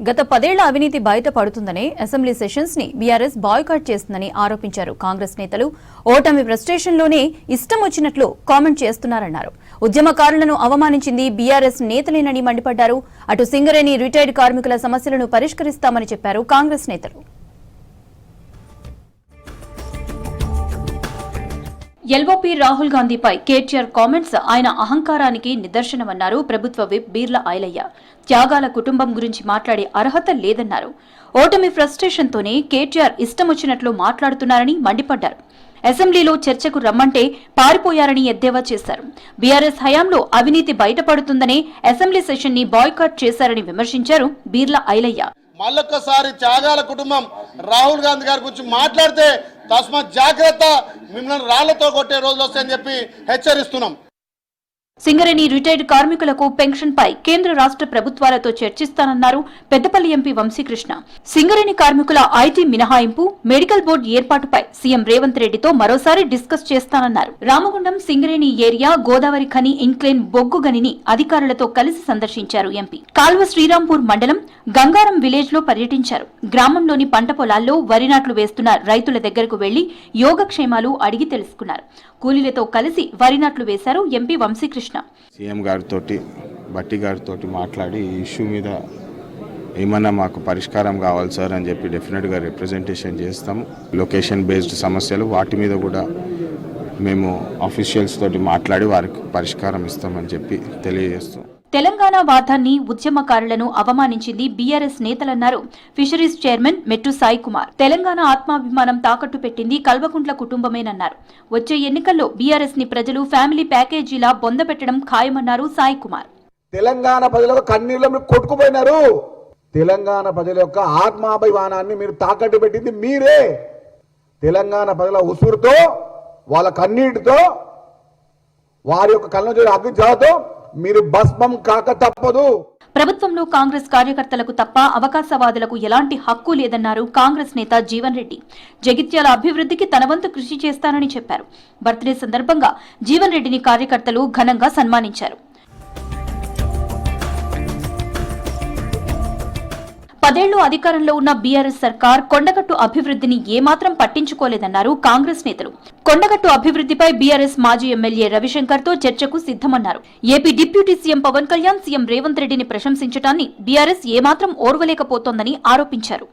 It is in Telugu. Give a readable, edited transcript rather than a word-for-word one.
గత 10 ఏళ్ల అవినీతి బయటపడుతుందనే అసెంబ్లీ సెషన్స్ ని బీఆర్ఎస్ బాయ్కాట్ చేస్తుందని ఆరోపించారు కాంగ్రెస్ నేతలు. ఓటమి ఫ్రస్ట్రేషన్లోనే ఇష్టం వచ్చినట్లు కామెంట్ చేస్తున్నారన్నారు. ఉద్యమకారులను అవమానించింది బీఆర్ఎస్ నేతలేనని మండిపడ్డారు. అటు సింగరేణి రిటైర్డ్ కార్మికుల సమస్యలను పరిష్కరిస్తామని చెప్పారు కాంగ్రెస్ నేతలు. ఎల్ఓపీ రాహుల్ గాంధీపై కేటీఆర్ కామెంట్స్ ఆయన అహంకారానికి నిదర్శనమన్నారు ప్రభుత్వ విప్ బీర్ల ఐలయ్య. త్యాగాల కుటుంబం గురించి మాట్లాడే అర్హత లేదన్నారు. ఓటమి ఫ్రస్ట్రేషన్తోనే కేటీఆర్ ఇష్టం వచ్చినట్లు మాట్లాడుతున్నారని మండిపడ్డారు. అసెంబ్లీలో చర్చకు రమ్మంటే పారిపోయారని ఎద్దేవా చేశారు. బీఆర్ఎస్ హయాంలో అవినీతి బయటపడుతుందనే అసెంబ్లీ సెషన్ ని బాయ్కాట్ చేశారని విమర్శించారు బీర్ల ఐలయ్య. మళ్ళొక్కసారి త్యాగాల కుటుంబం రాహుల్ గాంధీ గారి గురించి మాట్లాడితే తస్మాత్ జాగ్రత్త, మిమ్మల్ని రాళ్లతో కొట్టే రోజులు వస్తాయని చెప్పి హెచ్చరిస్తున్నాం. సింగరేణి రిటైర్డ్ కార్మికులకు పెన్షన్ పై కేంద్ర రాష్ట్ర ప్రభుత్వాలతో చర్చిస్తానన్నారు పెద్దపల్లి ఎంపీ వంశీకృష్ణ. సింగరేణి కార్మికుల ఐటీ మినహాయింపు, మెడికల్ బోర్డు ఏర్పాటుపై సీఎం రేవంత్ రెడ్డితో మరోసారి డిస్కస్ చేస్తానన్నారు. రామగుండం సింగరేణి ఏరియా గోదావరి ఖని ఇన్క్లైన్ బొగ్గు గనిని అధికారులతో కలిసి సందర్శించారు ఎంపీ. కాల్వ శ్రీరాంపూర్ మండలం గంగారం విలేజ్ లో పర్యటించారు. గ్రామంలోని పంట పొలాల్లో వరి నాట్లు వేస్తున్న రైతుల దగ్గరకు వెళ్లి యోగక్షేమాలు అడిగి తెలుసుకున్నారు. కూలీలతో కలిసి వరి నాట్లు వేశారు ఎంపీ వంశీకృష్ణ. సీఎం గారితో బట్టి గారితో మాట్లాడి ఈ ఇష్యూ మీద ఏమన్నా మాకు పరిష్కారం కావాలి సార్ అని చెప్పి డెఫినెట్గా రిప్రజెంటేషన్ చేస్తాము. లొకేషన్ బేస్డ్ సమస్యలు వాటి మీద కూడా మేము ఆఫీషియల్స్ తోటి మాట్లాడి వారికి పరిష్కారం ఇస్తామని చెప్పి తెలియజేస్తాం. తెలంగాణ వాదాన్ని, ఉద్యమకారులను అవమానించింది బీఆర్ఎస్ నేతలన్నారు ఫిషరీస్ చైర్మన్ మెట్టు సాయి కుమార్. తెలంగాణ ఆత్మాభిమానం తాకట్టు పెట్టింది కల్వకుంట్ల కుటుంబమేనన్నారు. వచ్చే ఎన్నికల్లో బీఆర్ఎస్ ని ప్రజలు ఫ్యామిలీ ప్యాకేజీలా బొందపెట్టడం ఖాయమన్నారు సాయి కుమార్. తెలంగాణ ప్రజల కన్నీళ్లు కొట్టుకుపోయినారు. తెలంగాణ ప్రజల యొక్క ఆత్మాభిమానాన్ని మీరు తాకట్టు పెట్టింది మీరే. తెలంగాణ ప్రజల ఉసురుతో, వాళ్ళ కన్నీటితో, వారి యొక్క కళ్ళ అగ్నిజాలతో మీరు భస్మం కాక తప్పదు. ప్రభుత్వంలో కాంగ్రెస్ కార్యకర్తలకు తప్ప అవకాశవాదులకు ఎలాంటి హక్కు లేదన్నారు కాంగ్రెస్ నేత జీవన్ రెడ్డి. జగిత్యాల అభివృద్ధికి తన వంతు కృషి చేస్తానని చెప్పారు. బర్త్డే సందర్భంగా జీవన్ రెడ్డిని కార్యకర్తలు ఘనంగా సన్మానించారు. 10 ఏళ్లు అధికారంలో ఉన్న బీఆర్ఎస్ సర్కార్ కొండగట్టు అభివృద్ధిని ఏమాత్రం పట్టించుకోలేదన్నారు కాంగ్రెస్ నేతలు. కొండగట్టు అభివృద్ధిపై బీఆర్ఎస్ మాజీ ఎమ్మెల్యే రవిశంకర్ తో చర్చకు సిద్దమన్నారు. AP deputy CM Pawan Kalyan CM Revanth రెడ్డిని ప్రశంసించడాన్ని బీఆర్ఎస్ ఏమాత్రం ఓర్వలేకపోతోందని ఆరోపించారు.